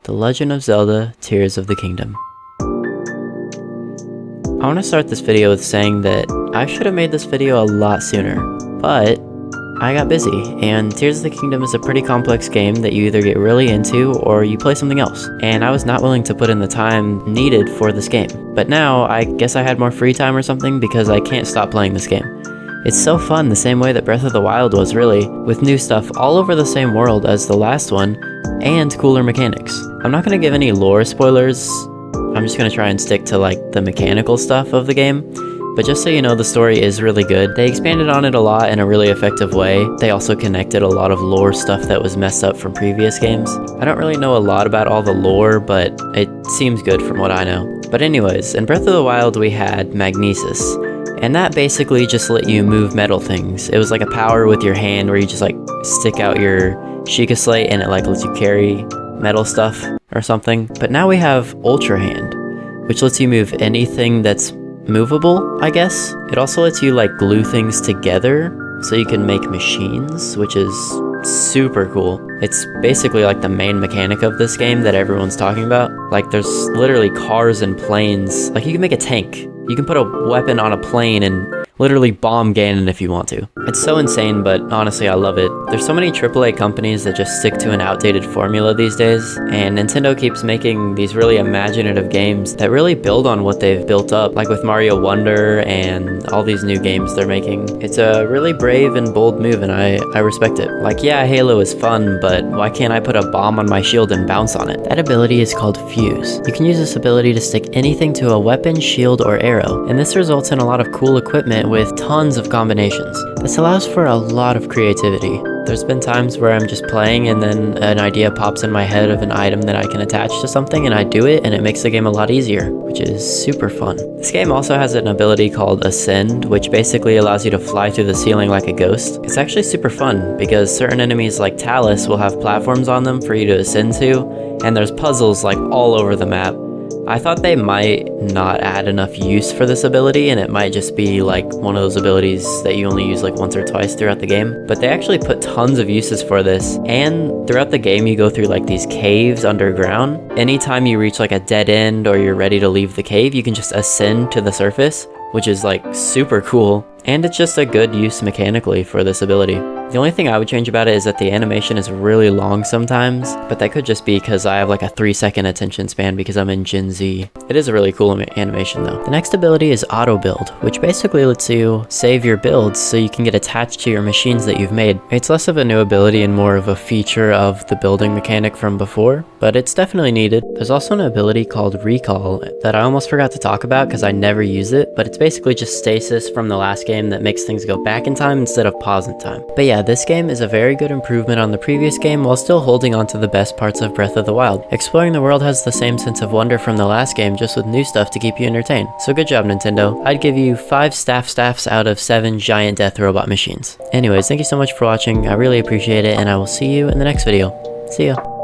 The Legend of Zelda: Tears of the Kingdom. I want to start this video with saying that I should have made this video a lot sooner, but I got busy, and Tears of the Kingdom is a pretty complex game that you either get really into or you play something else, and I was not willing to put in the time needed for this game. But now, I guess I had more free time or something because I can't stop playing this game. It's so fun the same way that Breath of the Wild was, really, with new stuff all over the same world as the last one, and cooler mechanics. I'm not going to give any lore spoilers, I'm just going to try and stick to like the mechanical stuff of the game. But just so you know, the story is really good. They expanded on it a lot in a really effective way. They also connected a lot of lore stuff that was messed up from previous games. I don't really know a lot about all the lore, but it seems good from what I know. But anyways, in Breath of the Wild we had Magnesis, and that basically just let you move metal things. It was like a power with your hand where you just like stick out your Sheikah Slate and it like lets you carry metal stuff or something. But now we have Ultra Hand, which lets you move anything that's movable, I guess. It also lets you like glue things together so you can make machines, which is super cool. It's basically like the main mechanic of this game that everyone's talking about. Like there's literally cars and planes. Like you can make a tank. You can put a weapon on a plane and literally bomb Ganon if you want to. It's so insane, but honestly I love it. There's so many AAA companies that just stick to an outdated formula these days, and Nintendo keeps making these really imaginative games that really build on what they've built up, like with Mario Wonder and all these new games they're making. It's a really brave and bold move, and I respect it. Like, yeah, Halo is fun, but why can't I put a bomb on my shield and bounce on it? That ability is called Fuse. You can use this ability to stick anything to a weapon, shield, or arrow, and this results in a lot of cool equipment with tons of combinations. This allows for a lot of creativity. There's been times where I'm just playing and then an idea pops in my head of an item that I can attach to something, and I do it, and it makes the game a lot easier, which is super fun. This game also has an ability called Ascend, which basically allows you to fly through the ceiling like a ghost. It's actually super fun because certain enemies like Talus will have platforms on them for you to ascend to, and there's puzzles like all over the map. I thought they might not add enough use for this ability, and it might just be like one of those abilities that you only use like once or twice throughout the game. But they actually put tons of uses for this, and throughout the game you go through like these caves underground. Anytime you reach like a dead end or you're ready to leave the cave, you can just ascend to the surface, which is like super cool. And it's just a good use mechanically for this ability. The only thing I would change about it is that the animation is really long sometimes, but that could just be because I have like a 3-second attention span because I'm in Gen Z. It is a really cool animation though. The next ability is Auto Build, which basically lets you save your builds so you can get attached to your machines that you've made. It's less of a new ability and more of a feature of the building mechanic from before, but it's definitely needed. There's also an ability called Recall that I almost forgot to talk about because I never use it, but it's basically just stasis from the last game that makes things go back in time instead of pause in time. But yeah, this game is a very good improvement on the previous game while still holding on to the best parts of Breath of the Wild. Exploring the world has the same sense of wonder from the last game, just with new stuff to keep you entertained. So good job, Nintendo. I'd give you 5 staffs out of 7 giant death robot machines. Anyways, thank you so much for watching. I really appreciate it, and I will see you in the next video. See ya.